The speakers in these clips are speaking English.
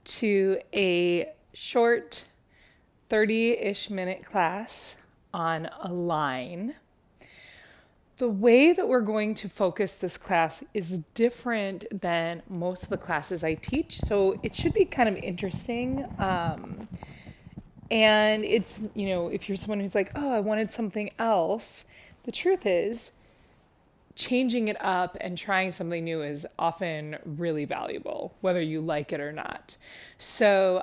to a short 30-ish minute class on Align. The way that we're going to focus this class is different than most of the classes I teach, so it should be kind of interesting. And it's, if you're someone who's like, oh, I wanted something else, the truth is, changing it up and trying something new is often really valuable, whether you like it or not. So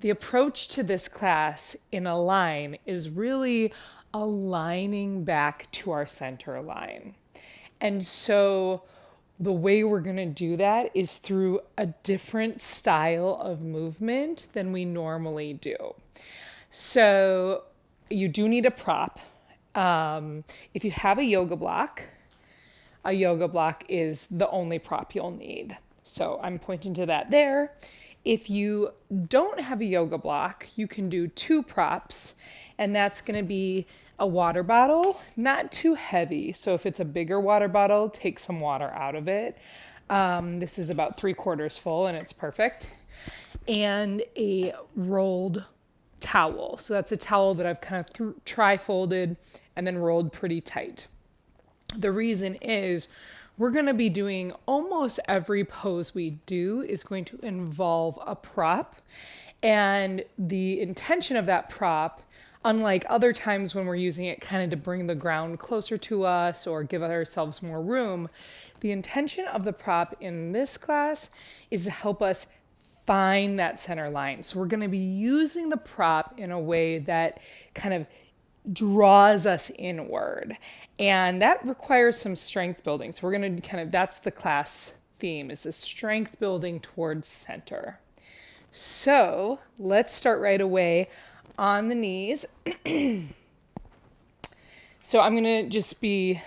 the approach to this class in Align is really aligning back to our center line. And so the way we're going to do that is through a different style of movement than we normally do. So you do need a prop. If you have a yoga block is the only prop you'll need. So I'm pointing to that there. If you don't have a yoga block, you can do two props, and that's going to be a water bottle, not too heavy. So if it's a bigger water bottle, take some water out of it. This is about 3/4 full, and it's perfect. And a rolled towel. So that's a towel that I've kind of tri-folded and then rolled pretty tight. The reason is we're going to be doing almost every pose we do is going to involve a prop. And the intention of that prop, unlike other times when we're using it kind of to bring the ground closer to us or give ourselves more room, the intention of the prop in this class is to help us find that center line. So we're going to be using the prop in a way that kind of draws us inward. And that requires some strength building. So we're going to that's the class theme, is this strength building towards center. So let's start right away on the knees. So I'm going to just be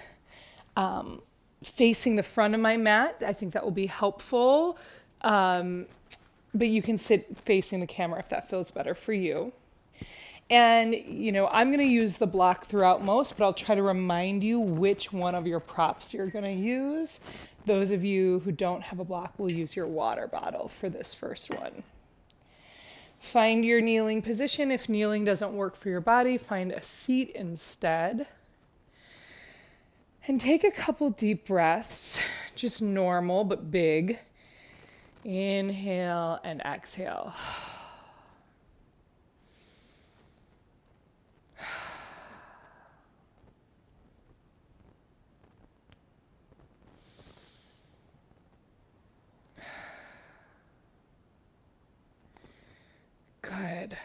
facing the front of my mat. I think that will be helpful. But you can sit facing the camera if that feels better for you. And, I'm going to use the block throughout most, but I'll try to remind you which one of your props you're going to use. Those of you who don't have a block will use your water bottle for this first one. Find your kneeling position. If kneeling doesn't work for your body, find a seat instead. And take a couple deep breaths, just normal but big. Inhale and exhale. Good.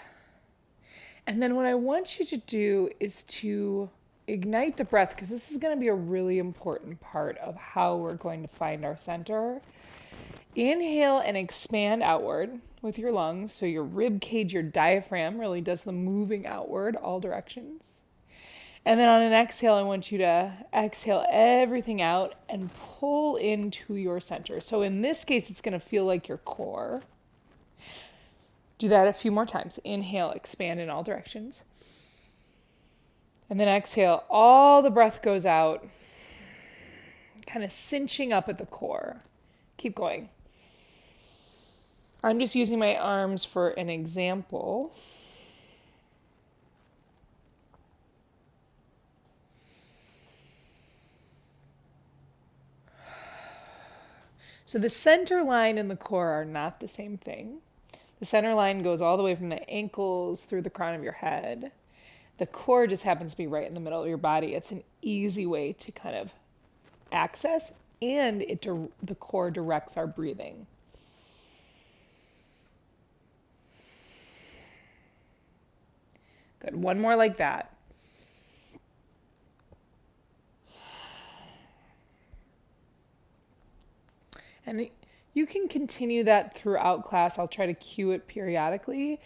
And then what I want you to do is to ignite the breath, because this is going to be a really important part of how we're going to find our center. Inhale and expand outward with your lungs. So your rib cage, your diaphragm really does the moving outward all directions. And then on an exhale, I want you to exhale everything out and pull into your center. So in this case, it's going to feel like your core. Do that a few more times. Inhale, expand in all directions. And then exhale, all the breath goes out, kind of cinching up at the core. Keep going. I'm just using my arms for an example. So the center line and the core are not the same thing. The center line goes all the way from the ankles through the crown of your head. The core just happens to be right in the middle of your body. It's an easy way to kind of access, and the core directs our breathing. Good. One more like that. And you can continue that throughout class. I'll try to cue it periodically,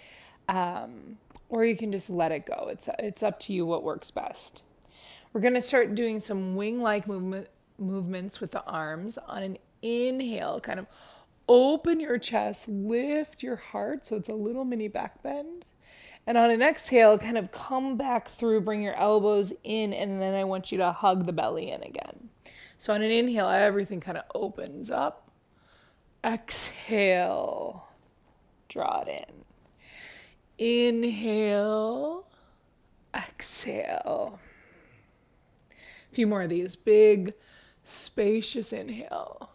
or you can just let it go. It's up to you what works best. We're going to start doing some wing-like movements with the arms. On an inhale, kind of open your chest, lift your heart so it's a little mini back bend. And on an exhale, kind of come back through, bring your elbows in, and then I want you to hug the belly in again. So on an inhale, everything kind of opens up. Exhale. Draw it in. Inhale, exhale. A few more of these. Big, spacious inhale.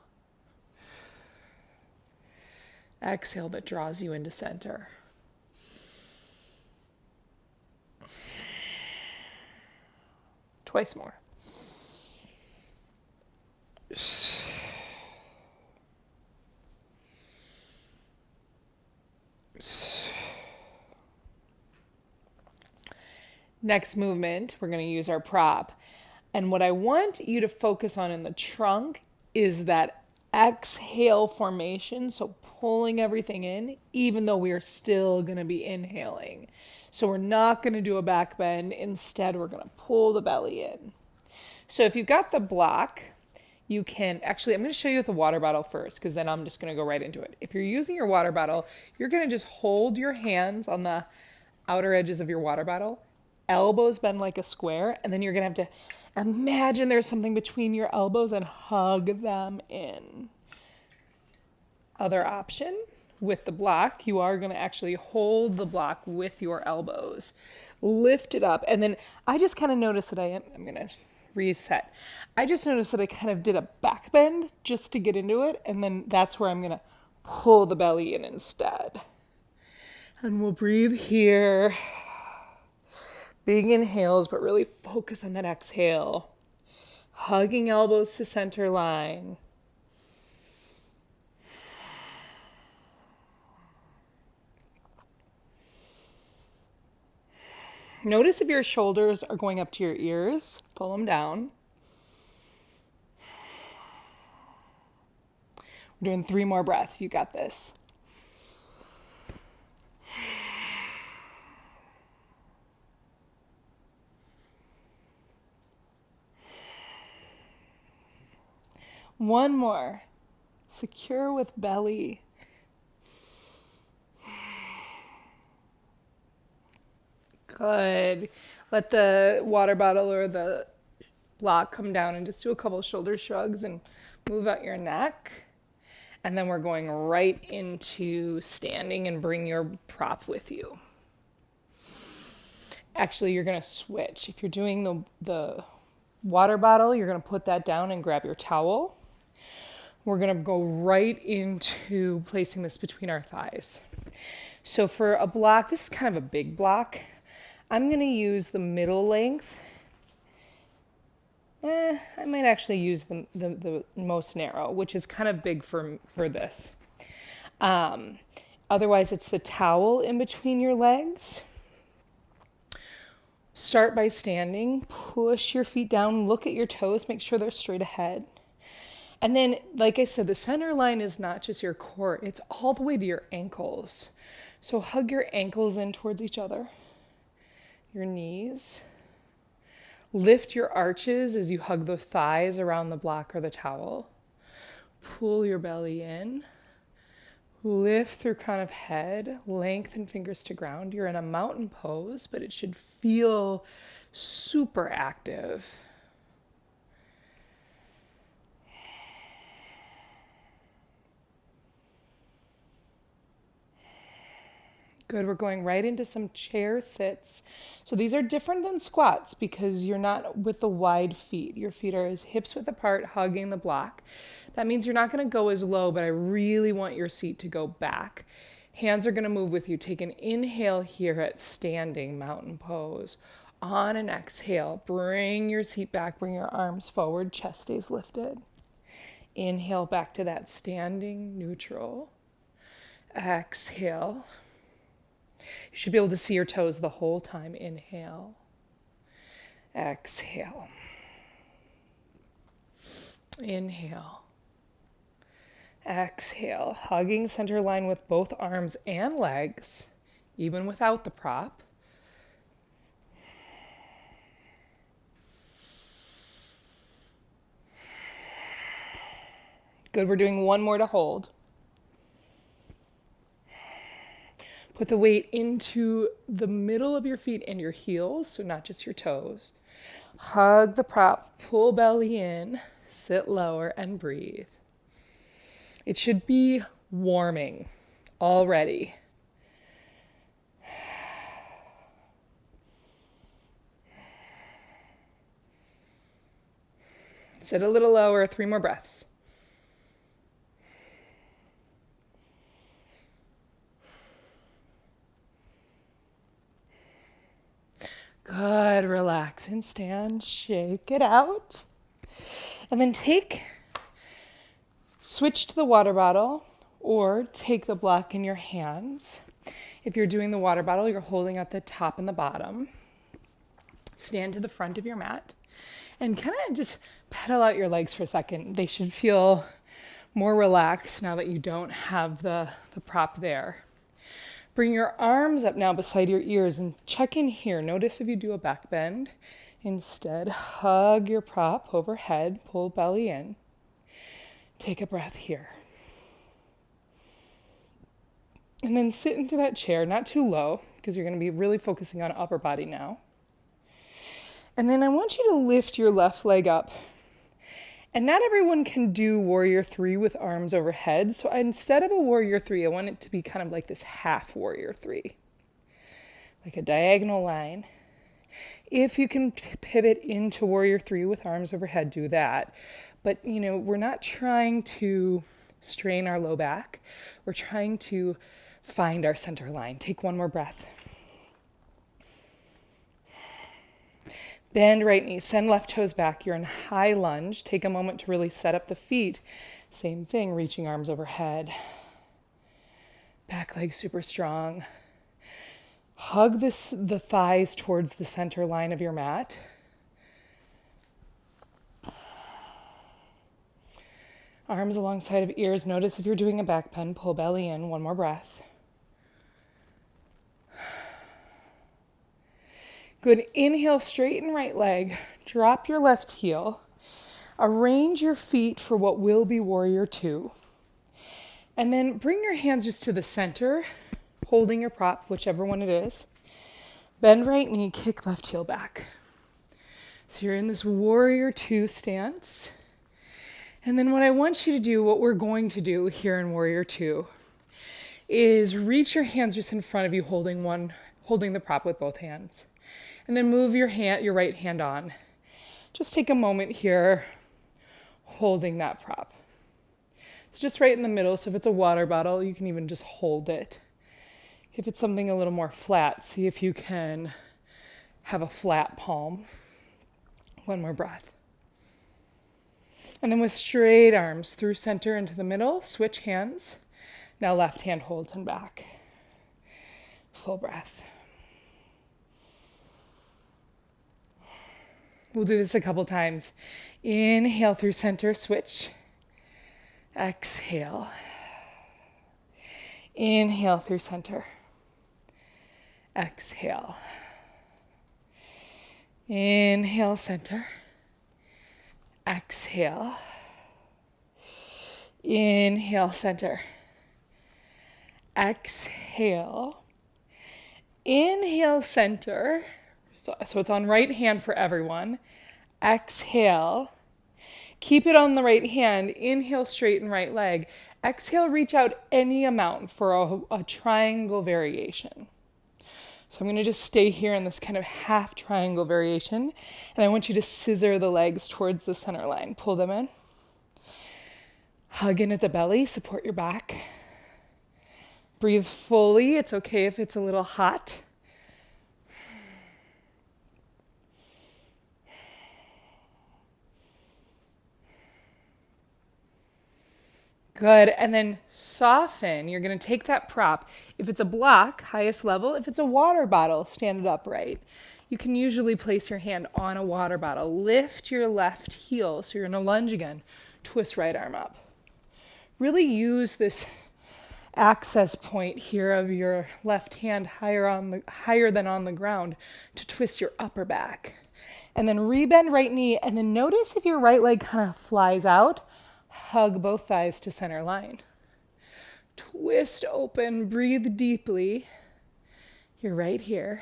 Exhale that draws you into center. Twice more. Next movement, we're going to use our prop. And what I want you to focus on in the trunk is that exhale formation. So pulling everything in, even though we are still going to be inhaling. So we're not going to do a back bend. Instead, we're going to pull the belly in. So if you've got the block, you can actually, I'm going to show you with the water bottle first, because then I'm just going to go right into it. If you're using your water bottle, you're going to just hold your hands on the outer edges of your water bottle, elbows bend like a square, and then you're going to have to imagine there's something between your elbows and hug them in. Other option, with the block, you are going to actually hold the block with your elbows. Lift it up, and then I just kind of noticed that I'm going to reset. I just noticed that I kind of did a back bend just to get into it, and then that's where I'm going to pull the belly in instead. And we'll breathe here. Big inhales, but really focus on that exhale. Hugging elbows to center line. Notice if your shoulders are going up to your ears, pull them down. We're doing 3 more breaths. You got this. One more. Secure with belly. Good. Let the water bottle or the block come down and just do a couple of shoulder shrugs and move out your neck. And then we're going right into standing, and bring your prop with you. Actually, you're going to switch. If you're doing the water bottle, you're going to put that down and grab your towel. We're going to go right into placing this between our thighs. So for a block, this is kind of a big block. I'm going to use the middle length. I might actually use the most narrow, which is kind of big for this. Otherwise, it's the towel in between your legs. Start by standing. Push your feet down. Look at your toes. Make sure they're straight ahead. And then, like I said, the center line is not just your core. It's all the way to your ankles. So hug your ankles in towards each other. Your knees. Lift your arches as you hug the thighs around the block or the towel. Pull your belly in. Lift through crown of head. Lengthen fingers to ground. You're in a mountain pose, but it should feel super active. Good, we're going right into some chair sits. So these are different than squats because you're not with the wide feet. Your feet are as hips width apart, hugging the block. That means you're not going to go as low, but I really want your seat to go back. Hands are going to move with you. Take an inhale here at standing mountain pose. On an exhale, bring your seat back, bring your arms forward, chest stays lifted. Inhale back to that standing neutral. Exhale. You should be able to see your toes the whole time. Inhale. Exhale. Inhale. Exhale. Hugging center line with both arms and legs, even without the prop. Good, we're doing one more to hold. Put the weight into the middle of your feet and your heels, so not just your toes. Hug the prop, pull belly in, sit lower, and breathe. It should be warming already. Sit a little lower, 3 more breaths. Good, relax and stand, shake it out. And then switch to the water bottle or take the block in your hands. If you're doing the water bottle, you're holding at the top and the bottom. Stand to the front of your mat and kind of just pedal out your legs for a second. They should feel more relaxed now that you don't have the prop there. Bring your arms up now beside your ears and check in here. Notice if you do a back bend. Instead, hug your prop overhead, pull belly in. Take a breath here. And then sit into that chair, not too low, because you're going to be really focusing on upper body now. And then I want you to lift your left leg up. And not everyone can do warrior 3 with arms overhead. So instead of a warrior 3, I want it to be kind of like this half warrior 3. Like a diagonal line. If you can pivot into warrior 3 with arms overhead, do that. But, we're not trying to strain our low back. We're trying to find our center line. Take one more breath. Bend right knee, send left toes back. You're in high lunge. Take a moment to really set up the feet. Same thing, reaching arms overhead. Back leg super strong. Hug the thighs towards the center line of your mat. Arms alongside of ears. Notice if you're doing a back bend, pull belly in. One more breath. Good. Inhale, straighten right leg. Drop your left heel. Arrange your feet for what will be warrior 2. And then bring your hands just to the center, holding your prop, whichever one it is. Bend right knee, kick left heel back. So you're in this warrior 2 stance. And then what I want you to do, what we're going to do here in warrior 2, is reach your hands just in front of you, holding the prop with both hands. And then move your right hand on. Just take a moment here, holding that prop. So just right in the middle. So if it's a water bottle, you can even just hold it. If it's something a little more flat, see if you can have a flat palm. One more breath. And then with straight arms through center into the middle, switch hands. Now left hand holds and back. Full breath. We'll do this a couple times. Inhale through center, switch. Exhale. Inhale through center. Exhale. Inhale, center. Exhale. Inhale, center. Exhale. Inhale, center. So it's on right hand for everyone. Exhale. Keep it on the right hand. Inhale, straighten right leg. Exhale, reach out any amount for a triangle variation. So I'm going to just stay here in this kind of half triangle variation. And I want you to scissor the legs towards the center line. Pull them in. Hug in at the belly. Support your back. Breathe fully. It's okay if it's a little hot. Good. And then soften. You're going to take that prop. If it's a block, highest level. If it's a water bottle, stand it upright. You can usually place your hand on a water bottle. Lift your left heel. So you're in a lunge again. Twist right arm up. Really use this access point here of your left hand higher than on the ground to twist your upper back. And then rebend right knee. And then notice if your right leg kind of flies out. Hug both thighs to center line. Twist open, breathe deeply. You're right here.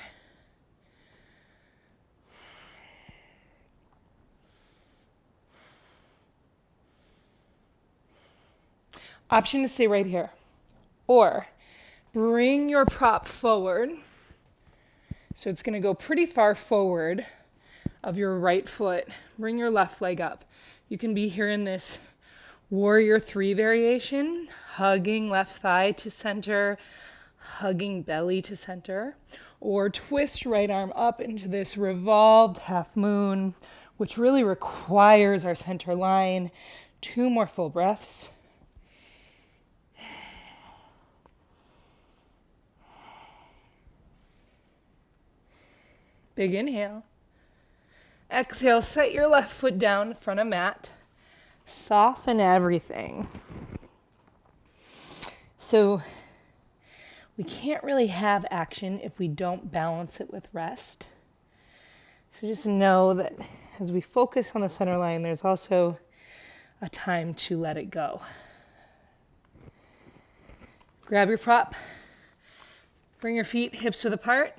Option to stay right here. Or bring your prop forward. So it's going to go pretty far forward of your right foot. Bring your left leg up. You can be here in this warrior 3 variation, hugging left thigh to center, hugging belly to center, or twist right arm up into this revolved half moon, which really requires our center line. 2 more full breaths. Big inhale. Exhale, set your left foot down in front of mat. Soften everything. So we can't really have action if we don't balance it with rest. So just know that as we focus on the center line, there's also a time to let it go. Grab your prop. Bring your feet hips width apart.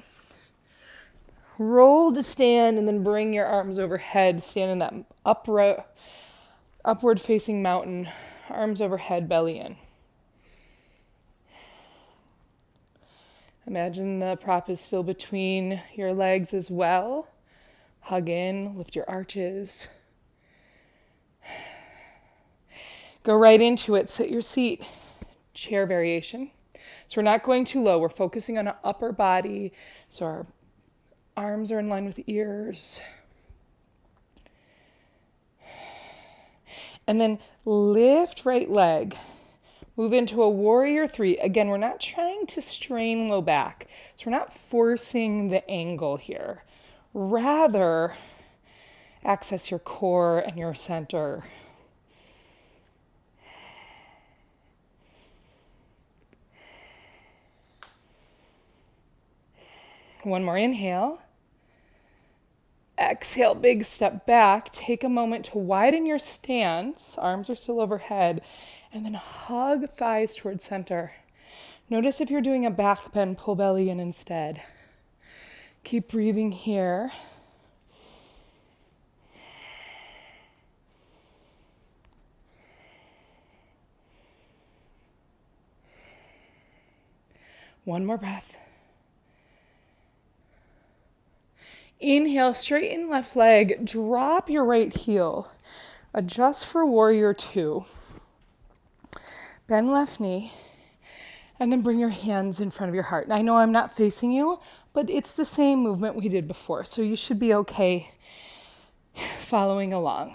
Roll to stand and then bring your arms overhead. Stand in that upward facing mountain. Arms overhead, belly in. Imagine the prop is still between your legs as well. Hug in, lift your arches. Go right into it. Sit your seat. Chair variation. So we're not going too low. We're focusing on our upper body. So our arms are in line with ears. And then lift right leg. Move into a warrior 3. Again, we're not trying to strain low back. So we're not forcing the angle here. Rather, access your core and your center. One more inhale. Exhale, big step back. Take a moment to widen your stance. Arms are still overhead. And then hug thighs towards center. Notice if you're doing a back bend, pull belly in instead. Keep breathing here. One more breath. Inhale, straighten left leg. Drop your right heel. Adjust for warrior 2. Bend left knee. And then bring your hands in front of your heart. And I know I'm not facing you, but it's the same movement we did before. So you should be okay following along.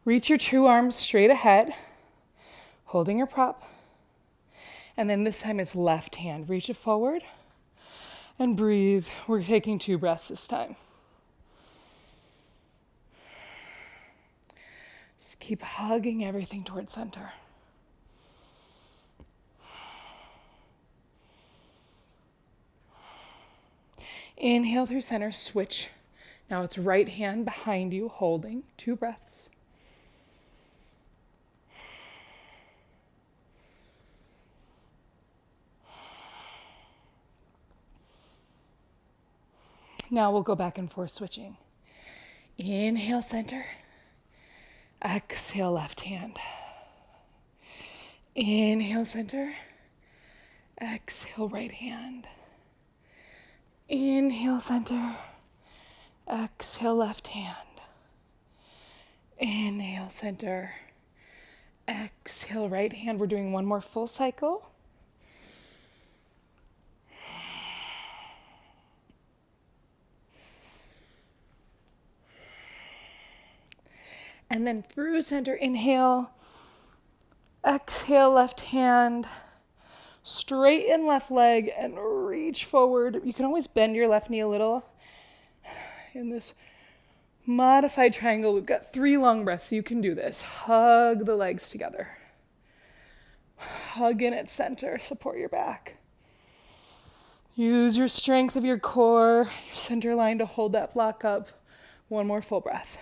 Reach your 2 arms straight ahead, holding your prop. And then this time it's left hand. Reach it forward and breathe. We're taking 2 breaths this time. Just keep hugging everything towards center. Inhale through center, switch. Now it's right hand behind you, holding. 2 breaths. Now we'll go back and forth switching. Inhale center. Exhale left hand. Inhale center. Exhale right hand. Inhale center. Exhale left hand. Inhale center. Exhale right hand. We're doing one more full cycle. And then through center, inhale. Exhale left hand. Straighten left leg and reach forward. You can always bend your left knee a little. In this modified triangle, we've got 3 long breaths. You can do this. Hug the legs together. Hug in at center. Support your back. Use your strength of your core, your center line to hold that block up. One more full breath.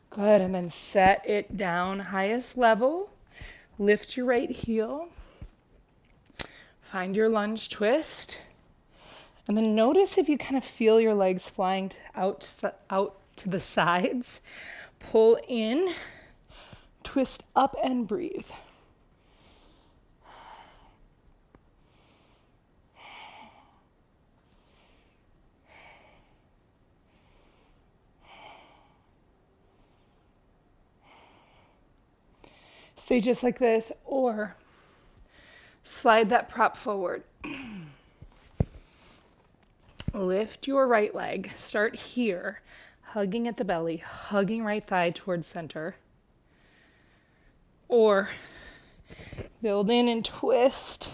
Good, and then set it down, highest level. Lift your right heel. Find your lunge twist. And then notice if you kind of feel your legs flying out to the sides. Pull in, twist up and breathe. Stay just like this, or slide that prop forward. Lift your right leg. Start here, hugging at the belly, hugging right thigh towards center. Or build in and twist.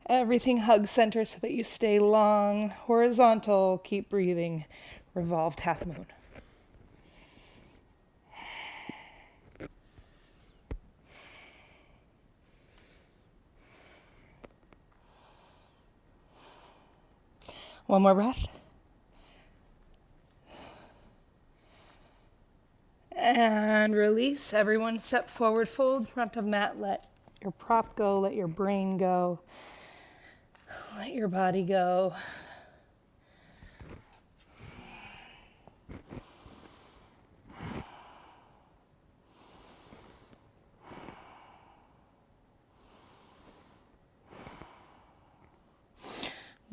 Everything hugs center so that you stay long, horizontal. Keep breathing. Revolved half moon. One more breath. And release. Everyone step forward, fold front of mat. Let your prop go, let your brain go, let your body go.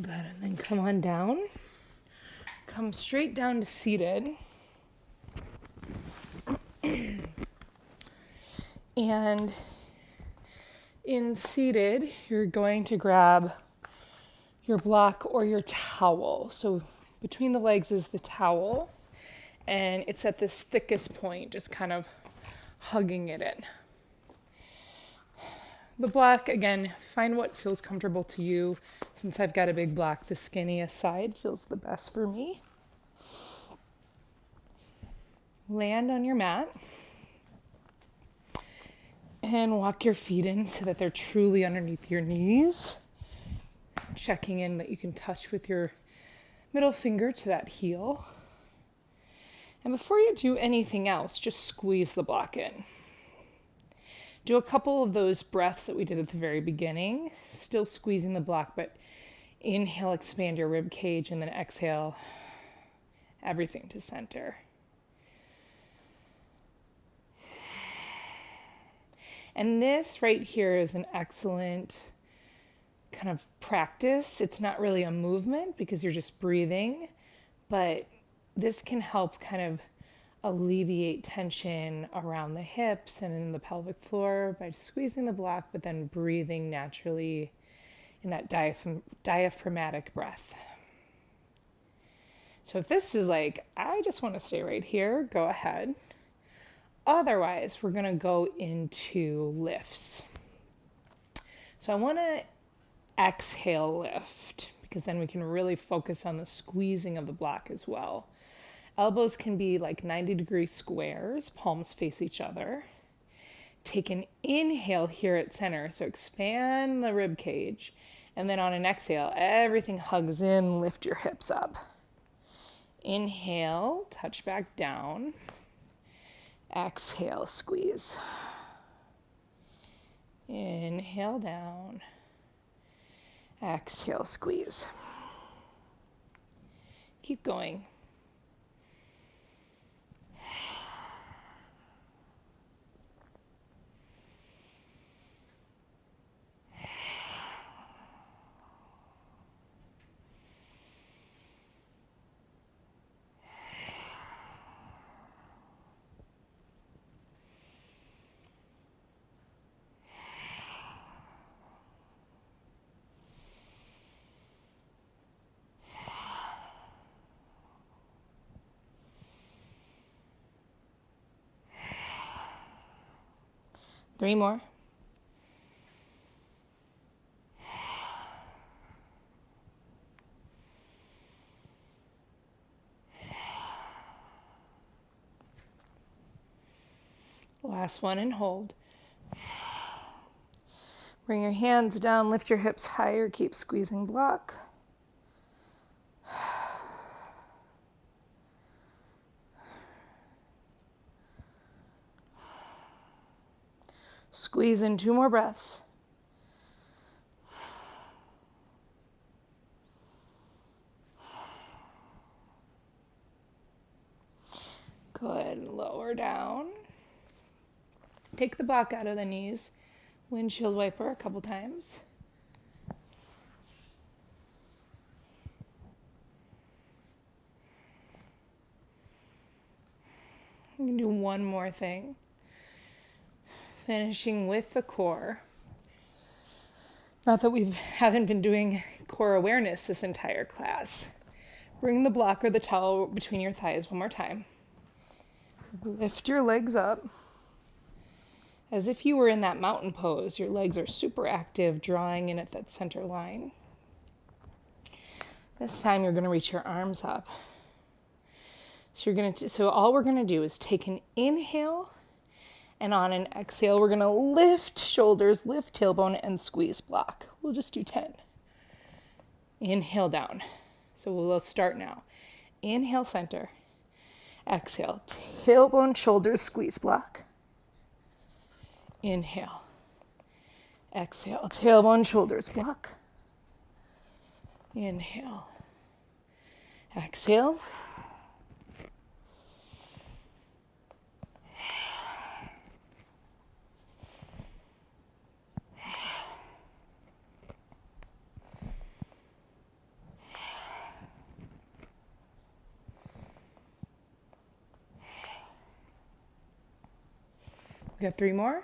Good, and then come on down. Come straight down to seated. And in seated, you're going to grab your block or your towel. So between the legs is the towel, and it's at this thickest point, just kind of hugging it in. The block, again, find what feels comfortable to you. Since I've got a big block, the skinniest side feels the best for me. Land on your mat and walk your feet in so that they're truly underneath your knees. Checking in that you can touch with your middle finger to that heel. And before you do anything else, just squeeze the block in. Do a couple of those breaths that we did at the very beginning, still squeezing the block, but inhale, expand your rib cage, and then exhale, everything to center. And this right here is an excellent kind of practice. It's not really a movement because you're just breathing, but this can help kind of alleviate tension around the hips and in the pelvic floor by squeezing the block, but then breathing naturally in that diaphragmatic breath. So if this is like, I just want to stay right here, go ahead. Otherwise, we're going to go into lifts. So I want to exhale lift because then we can really focus on the squeezing of the block as well. Elbows can be like 90-degree squares, palms face each other. Take an inhale here at center, so expand the rib cage. And then on an exhale, everything hugs in, lift your hips up. Inhale, touch back down. Exhale, squeeze. Inhale down. Exhale, squeeze. Keep going. Three more. Last one and hold. Bring your hands down, lift your hips higher, keep squeezing block. Squeeze in 2 more breaths. Good. Lower down. Take the block out of the knees. Windshield wiper a couple times. You can do one more thing. Finishing with the core. Not that we haven't been doing core awareness this entire class. Bring the block or the towel between your thighs one more time. Lift your legs up as if you were in that mountain pose. Your legs are super active, drawing in at that center line. This time you're going to reach your arms up. So all we're going to do is take an inhale, and on an exhale, we're going to lift shoulders, lift tailbone, and squeeze block. We'll just do 10. Inhale down. So we'll start now. Inhale, center. Exhale, tailbone, shoulders, squeeze block. Inhale. Exhale, tailbone, shoulders, block. Inhale. Exhale. We got 3 more.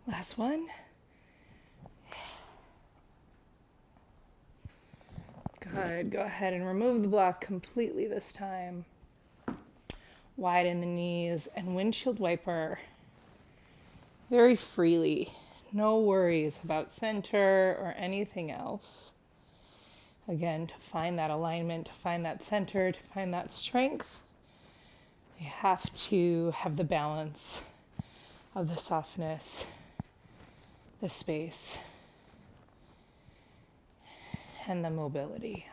Last one. Good. Go ahead and remove the block completely this time. Widen the knees and windshield wiper very freely. No worries about center or anything else. Again, to find that alignment, to find that center, to find that strength, you have to have the balance of the softness, the space, and the mobility.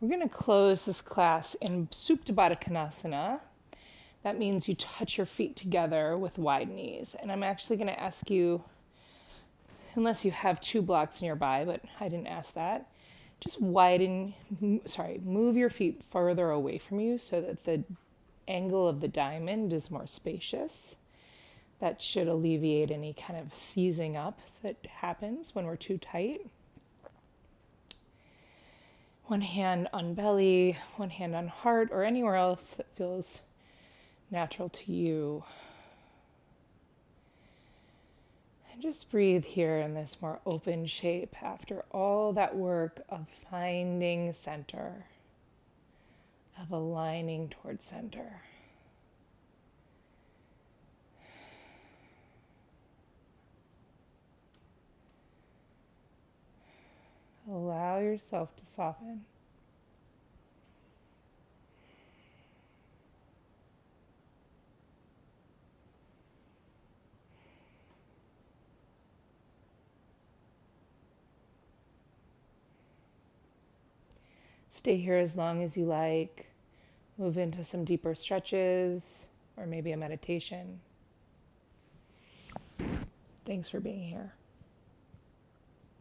We're going to close this class in Supta Baddha Konasana. That means you touch your feet together with wide knees. And I'm actually going to ask you, unless you have 2 blocks nearby, but I didn't ask that, just move your feet further away from you so that the angle of the diamond is more spacious. That should alleviate any kind of seizing up that happens when we're too tight. One hand on belly, one hand on heart, or anywhere else that feels natural to you. And just breathe here in this more open shape after all that work of finding center, of aligning towards center. Allow yourself to soften. Stay here as long as you like. Move into some deeper stretches or maybe a meditation. Thanks for being here.